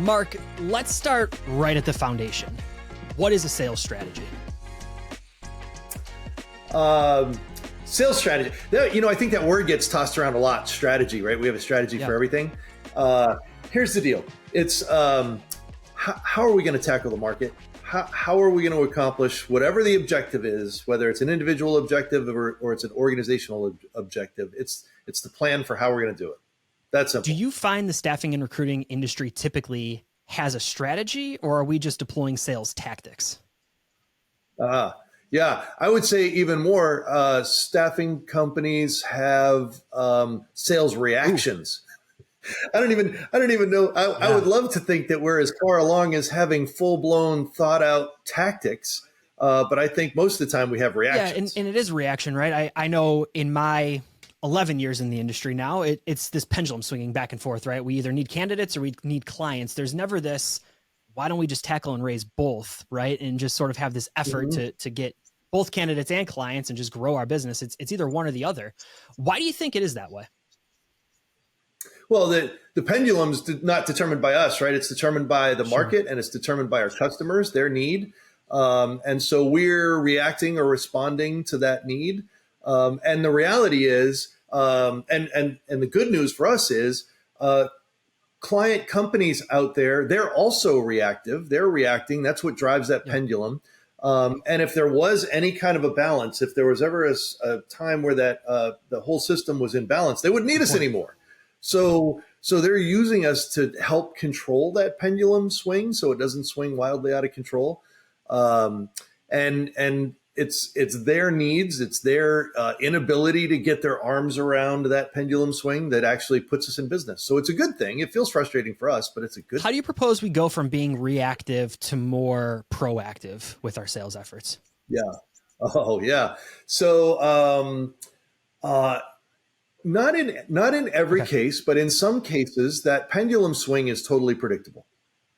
Mark, let's start right at the foundation. What is a sales strategy? Sales strategy. I think that word gets tossed around a lot. Strategy, right? We have a strategy for everything. Here's the deal. It's how are we going to tackle the market? How are we going to accomplish whatever the objective is, whether it's an individual objective or it's an organizational objective? It's the plan for how we're going to do it. That's simple. Do you find the staffing and recruiting industry typically has a strategy, or are we just deploying sales tactics? Yeah, I would say even more. Staffing companies have sales reactions. I don't even know. I would love to think that we're as far along as having full-blown, thought-out tactics, but I think most of the time we have reactions. Yeah, and it is reaction, right? I know in my 11 years in the industry now, it's this pendulum swinging back and forth, right? We either need candidates or we need clients. There's never this, why don't we just tackle and raise both, right? And just sort of have this effort to get both candidates and clients and just grow our business. It's either one or the other. Why do you think it is that way? Well, the pendulum's not determined by us, right? It's determined by the market and it's determined by our customers, their need. And so we're reacting or responding to that need. And the reality is, and the good news for us is, client companies out there, they're also reactive. They're reacting. That's what drives that pendulum. And if there was any kind of a balance, if there was ever a time where that the whole system was in balance, they wouldn't need us anymore. So they're using us to help control that pendulum swing so it doesn't swing wildly out of control. And it's their needs, it's their inability to get their arms around that pendulum swing that actually puts us in business. So it's a good thing. It feels frustrating for us, but it's a good thing. How do you propose we go from being reactive to more proactive with our sales efforts? Yeah. Oh, yeah. So not in every case, but in some cases, that pendulum swing is totally predictable.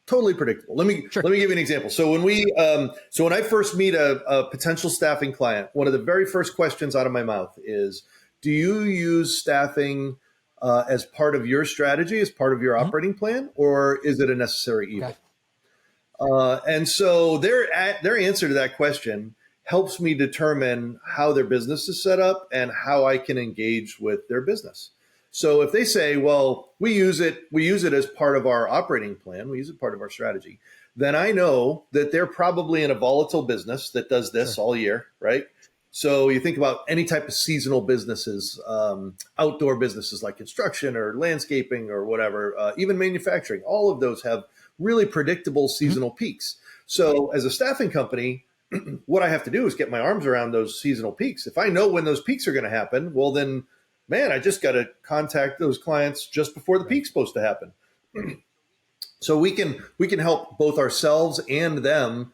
Totally predictable. Let me give you an example. So when I first meet a potential staffing client, one of the very first questions out of my mouth is, do you use staffing as part of your strategy, as part of your operating plan, or is it a necessary evil? And so their answer to that question helps me determine how their business is set up and how I can engage with their business. So if they say, well, we use it as part of our operating plan, we use it part of our strategy, then I know that they're probably in a volatile business that does this all year, right? So you think about any type of seasonal businesses, outdoor businesses like construction or landscaping or whatever, even manufacturing, all of those have really predictable seasonal peaks. So as a staffing company, what I have to do is get my arms around those seasonal peaks. If I know when those peaks are going to happen, well then, man, I just got to contact those clients just before the peak's supposed to happen. So we can help both ourselves and them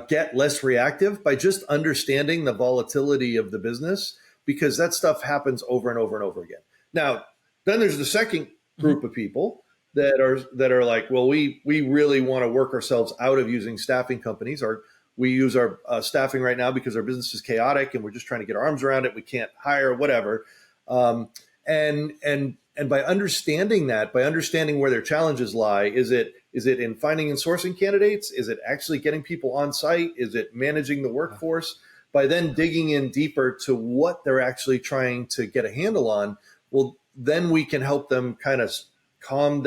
get less reactive by just understanding the volatility of the business, because that stuff happens over and over and over again. Now, then there's the second group of people that are like, well, we really want to work ourselves out of using staffing companies, or we use our staffing right now because our business is chaotic and we're just trying to get our arms around it. We can't hire, whatever. And by understanding that, by understanding where their challenges lie, is it in finding and sourcing candidates? Is it actually getting people on site? Is it managing the workforce? By then digging in deeper to what they're actually trying to get a handle on, well, then we can help them kind of calm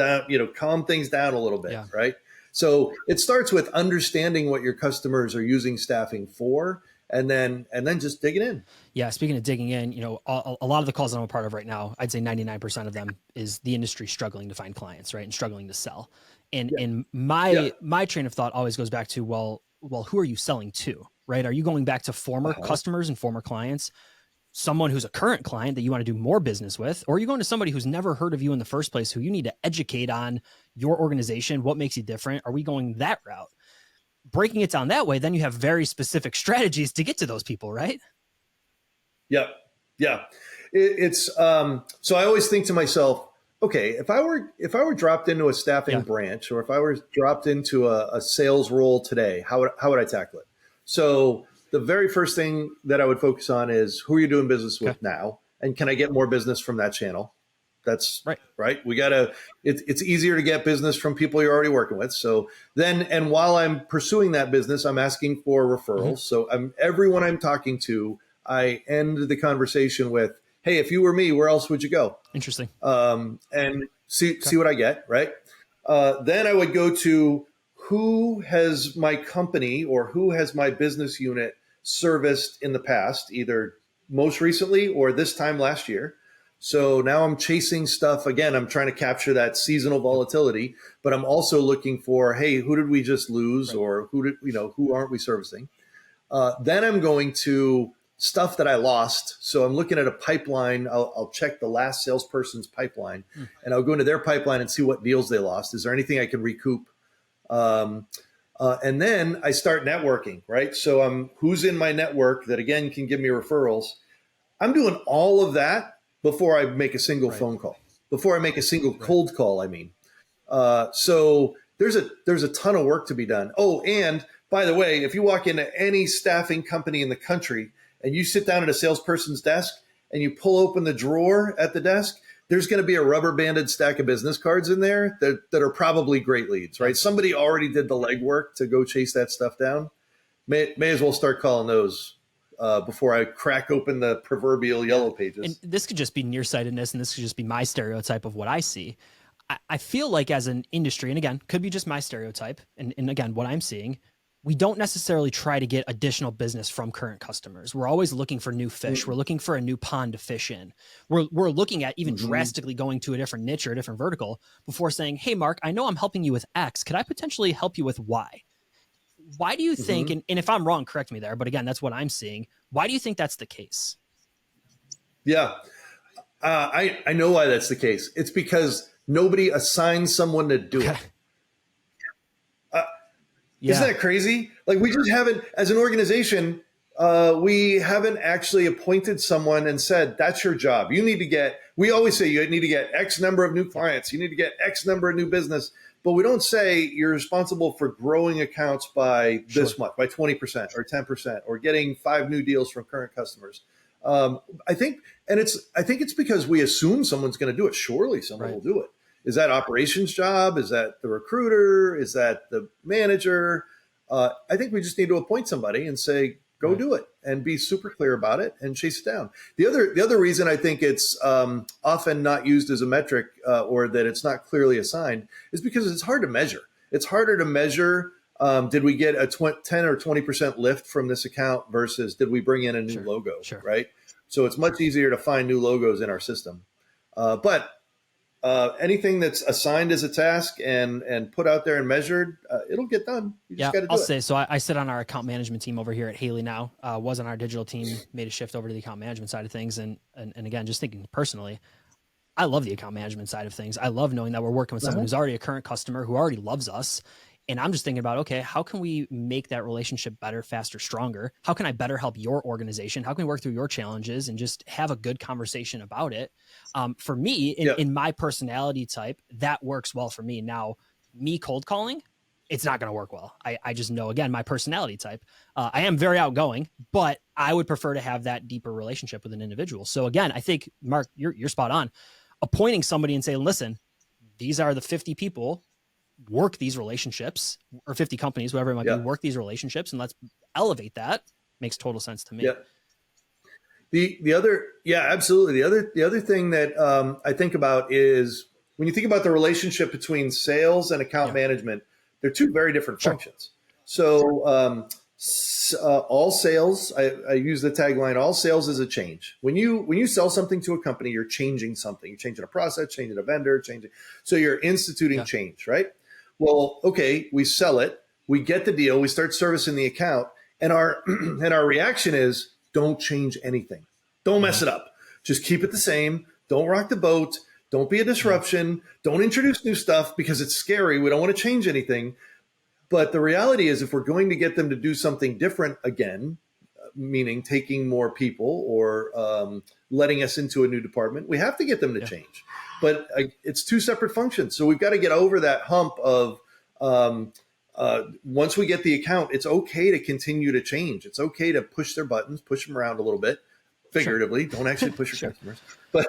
things down a little bit, right? So it starts with understanding what your customers are using staffing for, and then just digging in. Yeah. Speaking of digging in, a lot of the calls that I'm a part of right now, I'd say 99% of them is the industry struggling to find clients, right? And struggling to sell. And my train of thought always goes back to, well, who are you selling to, right? Are you going back to former customers and former clients, someone who's a current client that you want to do more business with, or are you going to somebody who's never heard of you in the first place, who you need to educate on your organization, what makes you different? Are we going that route? Breaking it down that way, then you have very specific strategies to get to those people, right? Yeah. It's so I always think to myself, okay, if I were dropped into a staffing branch, or if I were dropped into a sales role today, how would I tackle it? So the very first thing that I would focus on is, who are you doing business with now? And can I get more business from that channel? That's Right. right. It's easier to get business from people you're already working with. So then, and while I'm pursuing that business, I'm asking for referrals. So everyone I'm talking to, I end the conversation with, hey, if you were me, where else would you go? Interesting. And see what I get. Right. Then I would go to who has my company or who has my business unit serviced in the past, either most recently or this time last year. So now I'm chasing stuff again. I'm trying to capture that seasonal volatility, but I'm also looking for, hey, who did we just lose, or who aren't we servicing? Then I'm going to stuff that I lost. So I'm looking at a pipeline. I'll check the last salesperson's pipeline, and I'll go into their pipeline and see what deals they lost. Is there anything I can recoup? And then I start networking, right? So who's in my network that again can give me referrals. I'm doing all of that before I make a single phone call, before I make a single cold call. I mean, so there's a ton of work to be done. Oh, and by the way, if you walk into any staffing company in the country and you sit down at a salesperson's desk and you pull open the drawer at the desk, there's going to be a rubber banded stack of business cards in there that are probably great leads, right? Somebody already did the legwork to go chase that stuff down. May as well start calling those before I crack open the proverbial yellow pages. And this could just be nearsightedness, and this could just be my stereotype of what I see. I feel like as an industry, and again, could be just my stereotype, and again, what I'm seeing, we don't necessarily try to get additional business from current customers. We're always looking for new fish. We're looking for a new pond to fish in. We're looking at even drastically going to a different niche or a different vertical before saying, hey, Mark, I know I'm helping you with X. Could I potentially help you with Y? Why do you think, and if I'm wrong, correct me there, but again, that's what I'm seeing. Why do you think that's the case? Yeah, I know why that's the case. It's because nobody assigns someone to do it. Isn't that crazy? Like we just haven't, as an organization, we haven't actually appointed someone and said, that's your job. We always say you need to get X number of new clients. You need to get X number of new business. But we don't say you're responsible for growing accounts by this much, by 20% or 10%, or getting 5 new deals from current customers. I think it's because we assume someone's going to do it. Surely someone will do it. Is that operations job? Is that the recruiter? Is that the manager? I think we just need to appoint somebody and say, go do it, and be super clear about it and chase it down. The other reason I think it's often not used as a metric or that it's not clearly assigned is because it's hard to measure. It's harder to measure. Did we get a 10 or 20% lift from this account versus did we bring in a new logo, right? So it's much easier to find new logos in our system. But anything that's assigned as a task and put out there and measured, it'll get done. You just got to do I'll it. say, so I sit on our account management team over here at Haley now, was on our digital team, made a shift over to the account management side of things. And again, just thinking personally, I love the account management side of things. I love knowing that we're working with someone who's already a current customer who already loves us. And I'm just thinking about, okay, how can we make that relationship better, faster, stronger? How can I better help your organization? How can we work through your challenges and just have a good conversation about it? For me, in my personality type, that works well for me. Now, me cold calling, it's not going to work well. I just know, again, my personality type. I am very outgoing, but I would prefer to have that deeper relationship with an individual. So again, I think, Mark, you're spot on. Appointing somebody and saying, listen, these are the 50 people, work these relationships, or 50 companies, whoever it might be, work these relationships, and let's elevate that. Makes total sense to me. The other, absolutely. The other thing that I think about is when you think about the relationship between sales and account management, they're two very different functions. So all sales, I use the tagline, all sales is a change. When you sell something to a company, you're changing something. You're changing a process, changing a vendor, so you're instituting change, right? Well, okay, we sell it, we get the deal, we start servicing the account, and our reaction is, don't change anything. Don't mess it up. Just keep it the same. Don't rock the boat. Don't be a disruption. Don't introduce new stuff because it's scary. We don't want to change anything. But the reality is, if we're going to get them to do something different again, meaning taking more people or letting us into a new department, we have to get them to change. But it's two separate functions. So we've got to get over that hump of once we get the account, it's okay to continue to change. It's okay to push their buttons, push them around a little bit. figuratively. Don't actually push your customers, but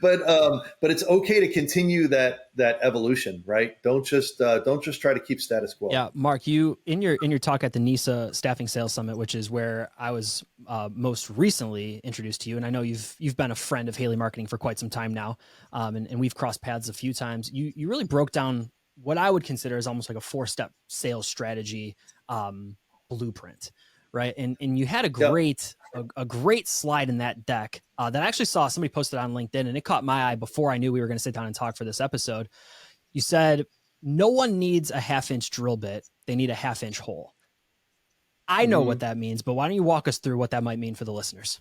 but it's okay to continue that evolution, right? Don't just try to keep status quo. Yeah, Mark, you in your talk at the NISA Staffing Sales Summit, which is where I was most recently introduced to you, and I know you've been a friend of Haley Marketing for quite some time now, and we've crossed paths a few times. You really broke down what I would consider as almost like a 4-step sales strategy blueprint, right? And you had a great slide in that deck that I actually saw somebody posted on LinkedIn, and it caught my eye before I knew we were going to sit down and talk for this episode. You said, no one needs a 1/2-inch drill bit. They need a 1/2-inch hole. I know what that means, but why don't you walk us through what that might mean for the listeners?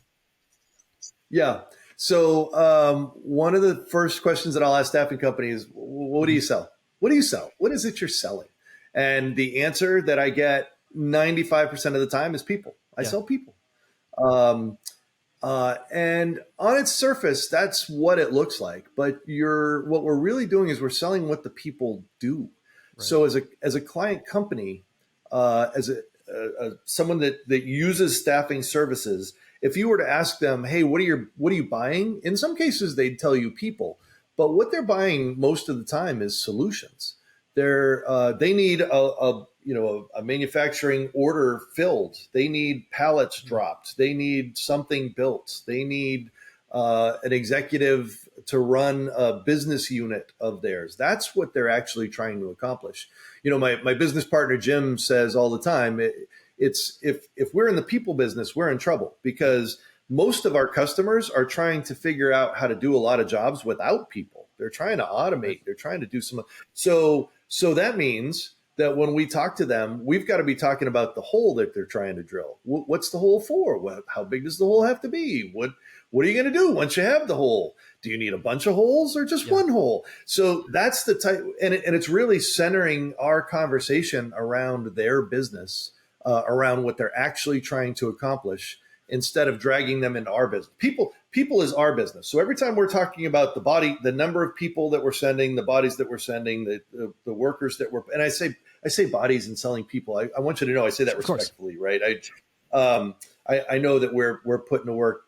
Yeah. So one of the first questions that I'll ask staffing companies is, what do you sell? What do you sell? What is it you're selling? And the answer that I get 95% of the time is people. I sell people. And on its surface, that's what it looks like. But what we're really doing is we're selling what the people do. Right. So as a client company, as someone that uses staffing services, if you were to ask them, hey, what are you buying? In some cases, they'd tell you people, but what they're buying most of the time is solutions. They need a manufacturing order filled. They need pallets dropped. They need something built. They need an executive to run a business unit of theirs. That's what they're actually trying to accomplish. My business partner, Jim, says all the time, it's if we're in the people business, we're in trouble, because most of our customers are trying to figure out how to do a lot of jobs without people. They're trying to automate. They're trying to do some. So that means that when we talk to them, we've got to be talking about the hole that they're trying to drill. What's the hole for? How big does the hole have to be? What are you going to do once you have the hole? Do you need a bunch of holes or just one hole? So that's the type, and it's really centering our conversation around their business, around what they're actually trying to accomplish, instead of dragging them into our business. People is our business. So every time we're talking about the number of people that we're sending, the bodies that we're sending, the workers that and I say bodies and selling people. I want you to know I say that respectfully, right? I know that we're putting to work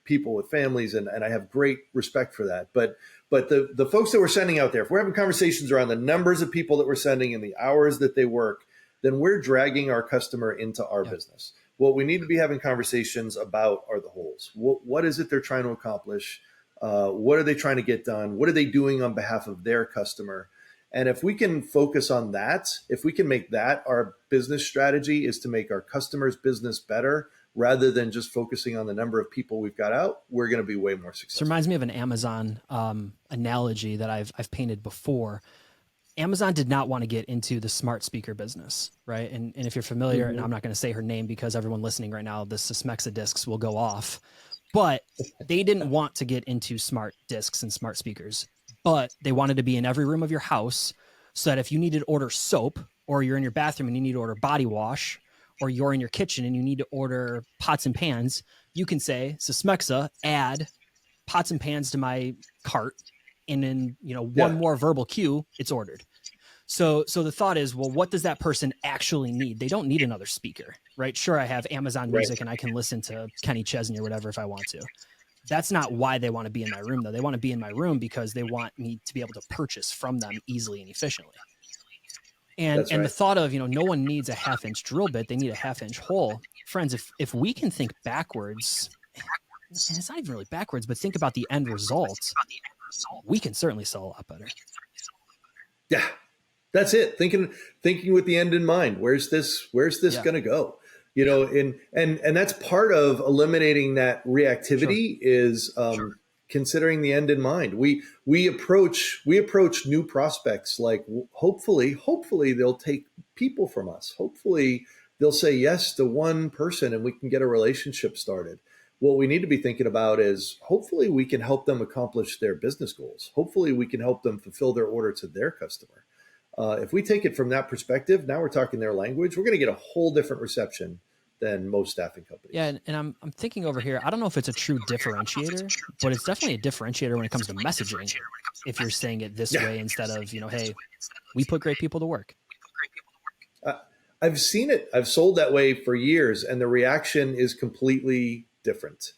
people with families, and I have great respect for that. But the folks that we're sending out there, if we're having conversations around the numbers of people that we're sending and the hours that they work, then we're dragging our customer into our business. What we need to be having conversations about are the holes. What is it they're trying to accomplish? What are they trying to get done? What are they doing on behalf of their customer? And if we can focus on that, if we can make that our business strategy, is to make our customers' business better, rather than just focusing on the number of people we've got out, we're going to be way more successful. This reminds me of an Amazon analogy that I've painted before. Amazon did not want to get into the smart speaker business, right? And if you're familiar, and I'm not going to say her name because everyone listening right now, the Sysmexa discs will go off, but they didn't want to get into smart discs and smart speakers, but they wanted to be in every room of your house, so that if you needed to order soap, or you're in your bathroom and you need to order body wash, or you're in your kitchen and you need to order pots and pans, you can say, Sysmexa, add pots and pans to my cart, and in one more verbal cue, it's ordered. So the thought is, well, what does that person actually need? They don't need another speaker, right? Sure, I have Amazon Music and I can listen to Kenny Chesney or whatever if I want to. That's not why they want to be in my room, though. They want to be in my room because they want me to be able to purchase from them easily and efficiently. And the thought of, no one needs a 1/2-inch drill bit, they need a 1/2-inch hole. Friends, if we can think backwards, and it's not even really backwards, but think about the end result, we can certainly sell a lot better. Yeah, that's it. Thinking with the end in mind. Where's this going to go? And that's part of eliminating that reactivity is considering the end in mind. We approach new prospects like, hopefully they'll take people from us. Hopefully they'll say yes to one person and we can get a relationship started. What we need to be thinking about is, hopefully we can help them accomplish their business goals. Hopefully we can help them fulfill their order to their customer. If we take it from that perspective, now we're talking their language, we're going to get a whole different reception than most staffing companies. Yeah, and I'm thinking over here, I don't know if it's a true differentiator, but it's definitely a differentiator when it comes to messaging. If you're saying it this way instead of, hey, we put great people to work. I've seen it. I've sold that way for years, and the reaction is completely different.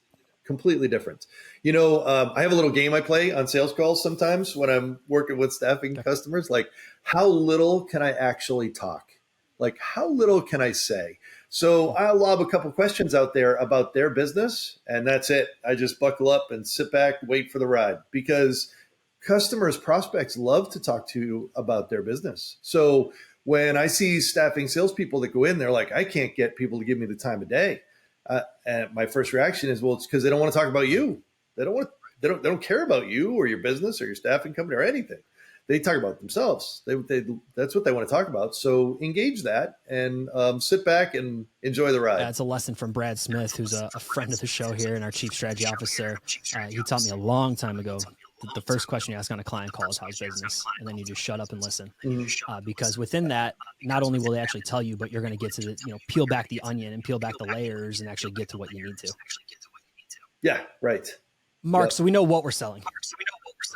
Completely different. I have a little game I play on sales calls sometimes when I'm working with staffing customers. Like, how little can I actually talk? Like, how little can I say? So I'll lob a couple questions out there about their business, and that's it. I just buckle up and sit back, wait for the ride, because customers, prospects love to talk to you about their business. So when I see staffing salespeople that go in, they're like, I can't get people to give me the time of day. And my first reaction is, well, it's because they don't want to talk about you. They don't care about you or your business or your staffing company or anything. They talk about themselves. That's what they want to talk about. So engage that and sit back and enjoy the ride. That's a lesson from Brad Smith, who's a friend of the show here and our chief strategy officer. He taught me a long time ago. The first question you ask on a client call is how's business, and then you just shut up and listen. Because within that, not only will they actually tell you, but you're going to get to the, peel back the onion and peel back the layers and actually get to what you need to. Yeah, right. Mark, so we know what we're selling.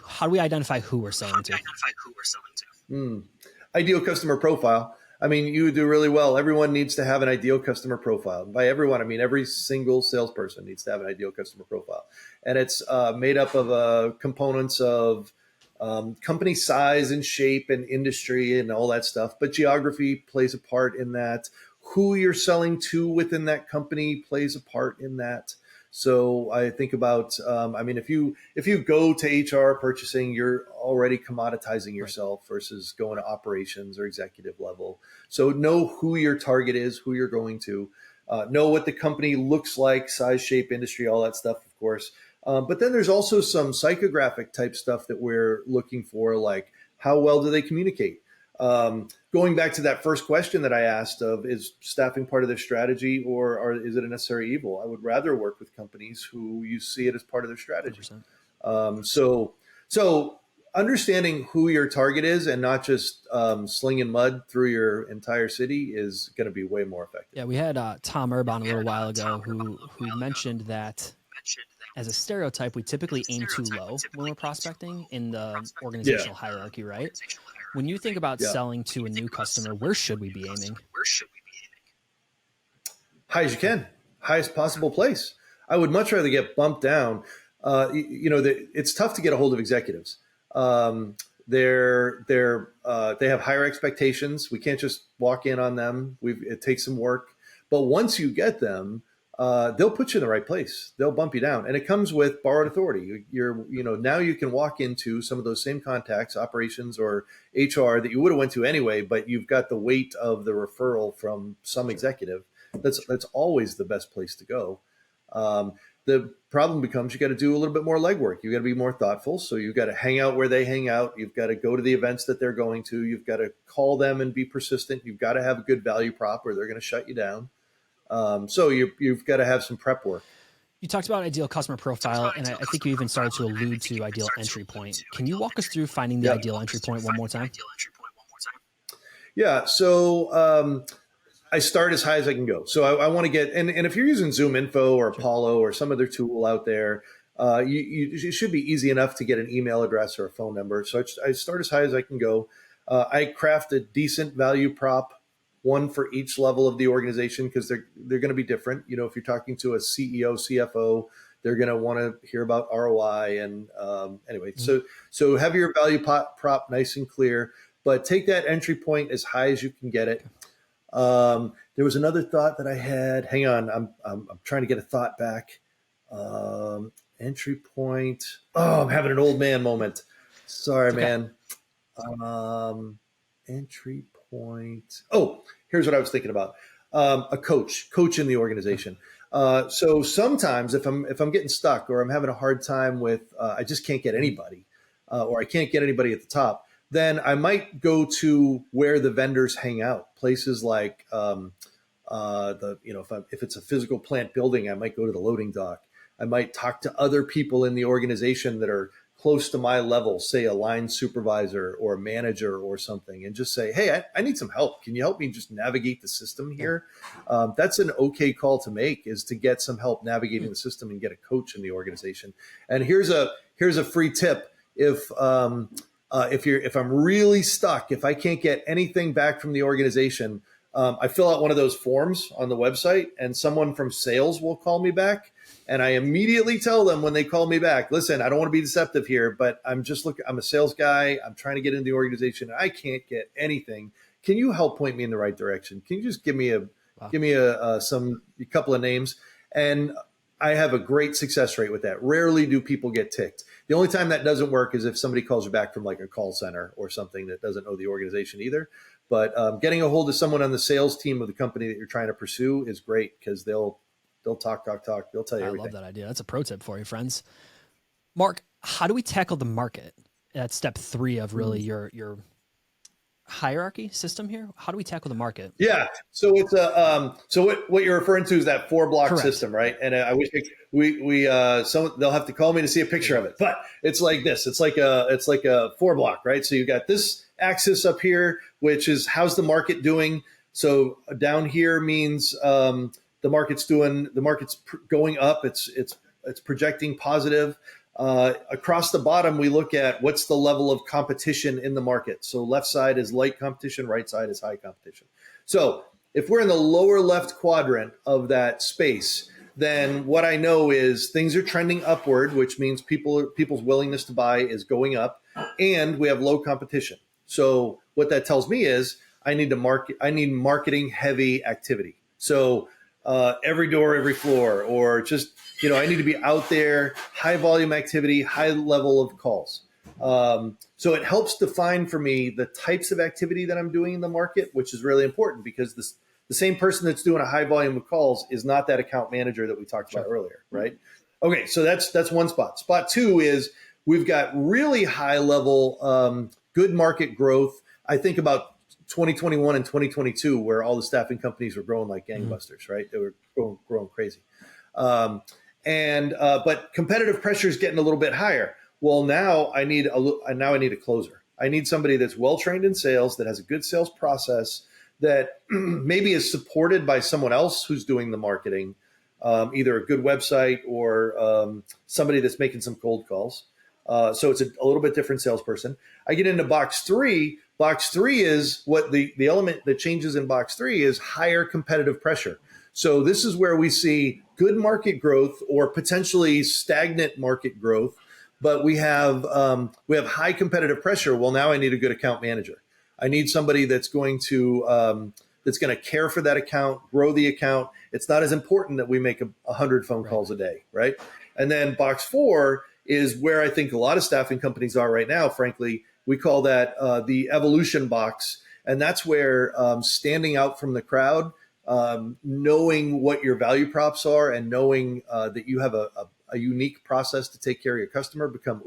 How do we identify who we're selling to? Ideal customer profile. I mean, you do really well. Everyone needs to have an ideal customer profile. By everyone, I mean every single salesperson needs to have an ideal customer profile. And it's made up of components of company size and shape and industry and all that stuff. But geography plays a part in that. Who you're selling to within that company plays a part in that. So I think about, if you go to HR purchasing, you're already commoditizing yourself versus going to operations or executive level. So know who your target is, who you're going to, know what the company looks like, size, shape, industry, all that stuff, of course. But then there's also some psychographic type stuff that we're looking for, like how well do they communicate? Going back to that first question that I asked of, is staffing part of their strategy or is it a necessary evil? I would rather work with companies who you see it as part of their strategy. So understanding who your target is and not just slinging mud through your entire city is going to be way more effective. Yeah, we had Tom Urban a little while ago who mentioned that as a stereotype, we typically aim too low when we're prospecting in the organizational hierarchy, right? When you think about selling to a new customer, where should we be aiming? High as you can, highest possible place. I would much rather get bumped down. It's tough to get a hold of executives. They have higher expectations. We can't just walk in on them. It takes some work. But once you get them, they'll put you in the right place. They'll bump you down, and it comes with borrowed authority. Now you can walk into some of those same contacts, operations or HR that you would have went to anyway, but you've got the weight of the referral from some executive. That's always the best place to go. The problem becomes you got to do a little bit more legwork. You got to be more thoughtful. So you've got to hang out where they hang out. You've got to go to the events that they're going to. You've got to call them and be persistent. You've got to have a good value prop or they're going to shut you down. So you've got to have some prep work. You talked about ideal customer profile, and I think you even started to allude to ideal entry point. Can you walk us through finding the ideal entry point one more time? Yeah. So I start as high as I can go. So I want to get, and if you're using Zoom Info or Apollo or some other tool out there, it should be easy enough to get an email address or a phone number. So I start as high as I can go. I craft a decent value prop, one for each level of the organization, because they're going to be different. If you're talking to a CEO, CFO, they're going to want to hear about ROI. And anyway, so have your value prop nice and clear, but take that entry point as high as you can get it. There was another thought that I had. Hang on, I'm trying to get a thought back. Entry point. Oh, I'm having an old man moment. Sorry, man. Entry point. Oh, here's what I was thinking about. A coach in the organization. So sometimes if I'm getting stuck or I'm having a hard time with, I just can't get anybody, or I can't get anybody at the top, then I might go to where the vendors hang out. Places like if it's a physical plant building, I might go to the loading dock. I might talk to other people in the organization that are close to my level, say a line supervisor or a manager or something, and just say, hey, I need some help. Can you help me just navigate the system here? That's an okay call to make, is to get some help navigating the system and get a coach in the organization. And here's a free tip. If I'm really stuck, if I can't get anything back from the organization, I fill out one of those forms on the website, and someone from sales will call me back. And I immediately tell them when they call me back, listen, I don't want to be deceptive here, but I'm just looking, I'm a sales guy. I'm trying to get into the organization. I can't get anything. Can you help point me in the right direction? Can you just give me a couple of names? And I have a great success rate with that. Rarely do people get ticked. The only time that doesn't work is if somebody calls you back from like a call center or something that doesn't know the organization either. But getting a hold of someone on the sales team of the company that you're trying to pursue is great, because they'll talk. They'll tell you everything. I love that idea. That's a pro tip for you, friends. Mark, how do we tackle the market? That's step 3 of really your hierarchy system here. How do we tackle the market? Yeah. So it's what you're referring to is that 4-block system, right? And I wish they'll have to call me to see a picture of it, but it's like this. It's like a 4-block, right? So you got this axis up here, which is how's the market doing. So down here means the market's going up. It's projecting positive. Across the bottom, we look at what's the level of competition in the market. So left side is light competition, right side is high competition. So if we're in the lower left quadrant of that space, then what I know is things are trending upward, which means people's willingness to buy is going up, and we have low competition. So what that tells me is I need marketing heavy activity. So every door, every floor, or just, I need to be out there, high volume activity, high level of calls. So it helps define for me the types of activity that I'm doing in the market, which is really important, because the same person that's doing a high volume of calls is not that account manager that we talked about earlier, right? Okay, so that's one spot. Spot 2 is we've got really high level, good market growth. I think about 2021 and 2022, where all the staffing companies were growing like gangbusters, right? They were growing crazy. But competitive pressure is getting a little bit higher. Well, now I need a closer. I need somebody that's well-trained in sales, that has a good sales process, that maybe is supported by someone else who's doing the marketing, either a good website or somebody that's making some cold calls. So it's a little bit different salesperson. I get into box 3. Box 3 is what the element that changes in box 3 is higher competitive pressure. So this is where we see good market growth or potentially stagnant market growth, but we have high competitive pressure. Well, now I need a good account manager. I need somebody that's going to care for that account, grow the account. It's not as important that we make 100 phone calls a day, right? And then box 4 is where I think a lot of staffing companies are right now. Frankly, we call that the evolution box, and that's where standing out from the crowd, knowing what your value props are, and knowing that you have a unique process to take care of your customer becomes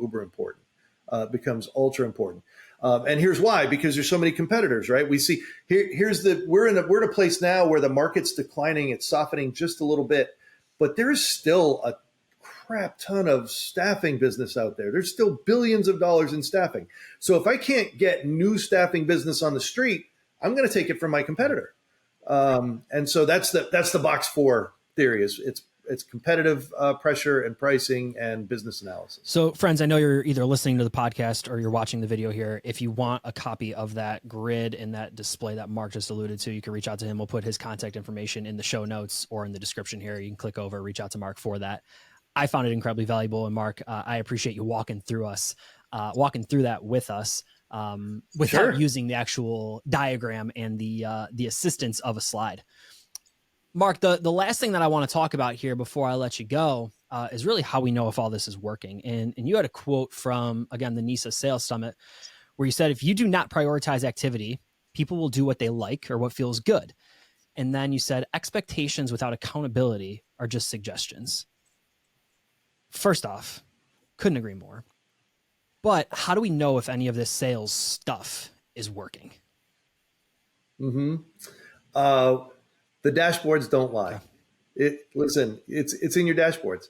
ultra important. And here's why: because there's so many competitors, right? We see we're in a place now where the market's declining, it's softening just a little bit, but there is still a crap ton of staffing business out there. There's still billions of dollars in staffing. So if I can't get new staffing business on the street, I'm going to take it from my competitor. And so that's the box 4 theory. It's competitive pressure and pricing and business analysis. So friends, I know you're either listening to the podcast or you're watching the video here. If you want a copy of that grid and that display that Mark just alluded to, you can reach out to him. We'll put his contact information in the show notes or in the description here. You can click over, reach out to Mark for that. I found it incredibly valuable. And Mark, I appreciate you walking through that with us, without using the actual diagram and the assistance of a slide. Mark, the last thing that I want to talk about here before I let you go is really how we know if all this is working. And you had a quote from, again, the NISA Sales Summit, where you said, if you do not prioritize activity, people will do what they like or what feels good. And then you said, expectations without accountability are just suggestions. First off, couldn't agree more. But how do we know if any of this sales stuff is working? The dashboards don't lie. Okay. It's in your dashboards.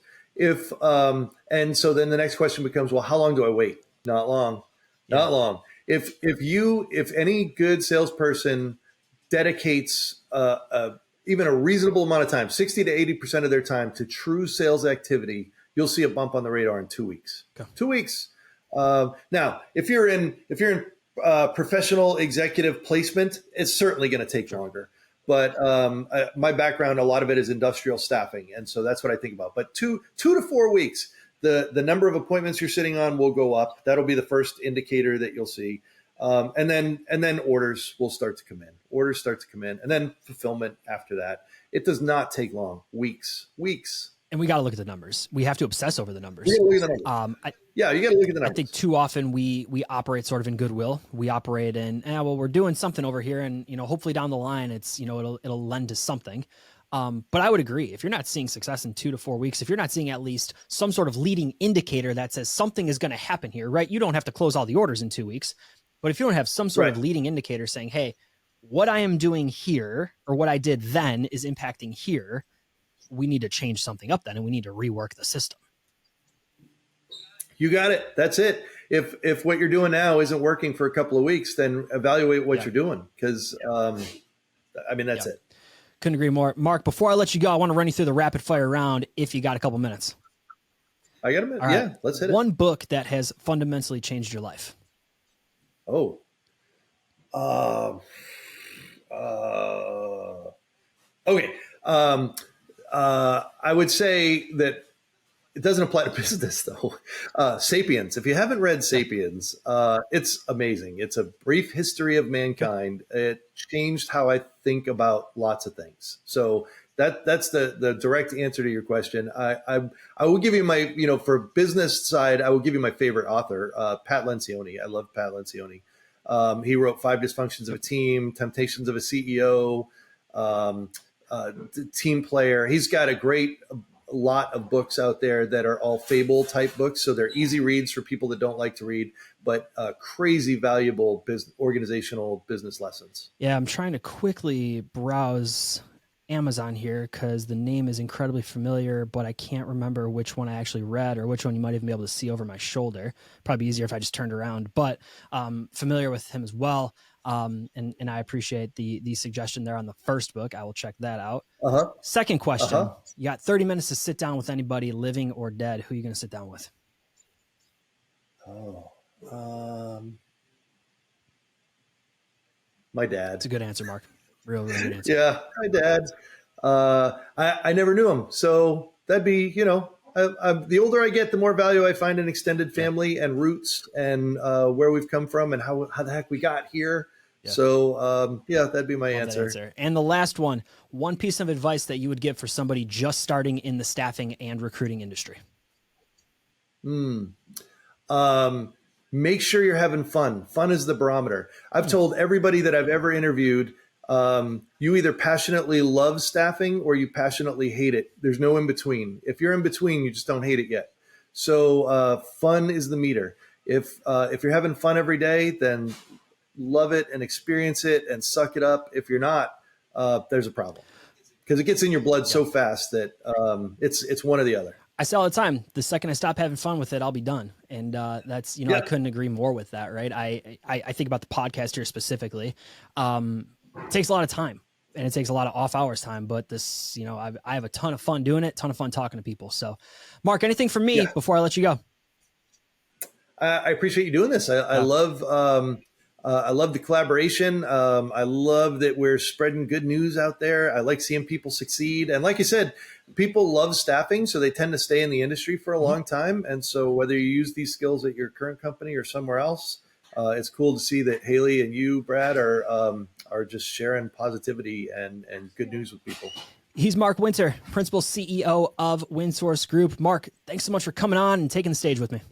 And so then the next question becomes, well, how long do I wait? Not long. Not long. If any good salesperson dedicates even a reasonable amount of time, 60 to 80% of their time, to true sales activity, you'll see a bump on the radar in 2 weeks. Okay. 2 weeks. Now, if you're in professional executive placement, it's certainly going to take longer. but my background, a lot of it is industrial staffing, and so that's what I think about. But 2 to 4 weeks, the number of appointments you're sitting on will go up. That'll be the first indicator that you'll see, and then orders will start to come in. Orders start to come in, and then fulfillment after that. It does not take long. Weeks. And we got to look at the numbers. We have to obsess over the numbers. You got to look at the numbers. You got to look at the numbers. I think too often we operate sort of in goodwill. We operate in, well, we're doing something over here, and hopefully down the line, it's it'll lend to something. But I would agree, if you're not seeing success in 2 to 4 weeks, if you're not seeing at least some sort of leading indicator that says something is going to happen here, right? You don't have to close all the orders in 2 weeks, but if you don't have some sort of leading indicator saying, hey, what I am doing here or what I did then is impacting here, we need to change something up then, and we need to rework the system. You got it. That's it. If what you're doing now isn't working for a couple of weeks, then evaluate what you're doing. Because, that's it. Couldn't agree more. Mark, before I let you go, I want to run you through the rapid fire round if you got a couple minutes. I got a minute. Yeah, let's hit it. One book that has fundamentally changed your life. Oh. Okay. I would say that it doesn't apply to business, though. Sapiens. If you haven't read Sapiens, it's amazing. It's a brief history of mankind. It changed how I think about lots of things. So that's the direct answer to your question. I will give you my, for business side, I will give you my favorite author, Pat Lencioni. I love Pat Lencioni. He wrote 5 Dysfunctions of a Team, Temptations of a CEO, Team Player. He's got a lot of books out there that are all fable type books. So they're easy reads for people that don't like to read, but crazy valuable organizational business lessons. Yeah, I'm trying to quickly browse Amazon here because the name is incredibly familiar, but I can't remember which one I actually read or which one you might even be able to see over my shoulder. Probably easier if I just turned around, but familiar with him as well. And I appreciate the suggestion there on the first book. I will check that out. Second question. You got 30 minutes to sit down with anybody, living or dead. Who are you going to sit down with? My dad. It's a good answer, Mark. Real good answer. Yeah, my dad. I never knew him. So that'd be, the older I get, the more value I find in extended family and roots and where we've come from and how the heck we got here. Yeah. So, that'd be my answer. And the last one piece of advice that you would give for somebody just starting in the staffing and recruiting industry. Make sure you're having fun. Fun is the barometer. I've told everybody that I've ever interviewed, you either passionately love staffing or you passionately hate it. There's no in between. If you're in between, you just don't hate it yet. So fun is the meter. If you're having fun every day, then love it and experience it and suck it up. If you're not, there's a problem because it gets in your blood so fast that it's one or the other. I say all the time, the second I stop having fun with it, I'll be done. And that's, I couldn't agree more with that. Right. I think about the podcast here specifically. It takes a lot of time and it takes a lot of off hours time, but this, I have a ton of fun doing it, ton of fun talking to people. So Mark, anything from me before I let you go? I appreciate you doing this. I love the collaboration. I love that we're spreading good news out there. I like seeing people succeed. And like I said, people love staffing, so they tend to stay in the industry for a long time. And so whether you use these skills at your current company or somewhere else, it's cool to see that Haley and you, Brad, are just sharing positivity and good news with people. He's Mark Winter, Principal CEO of WinSource Group. Mark, thanks so much for coming on and taking the stage with me.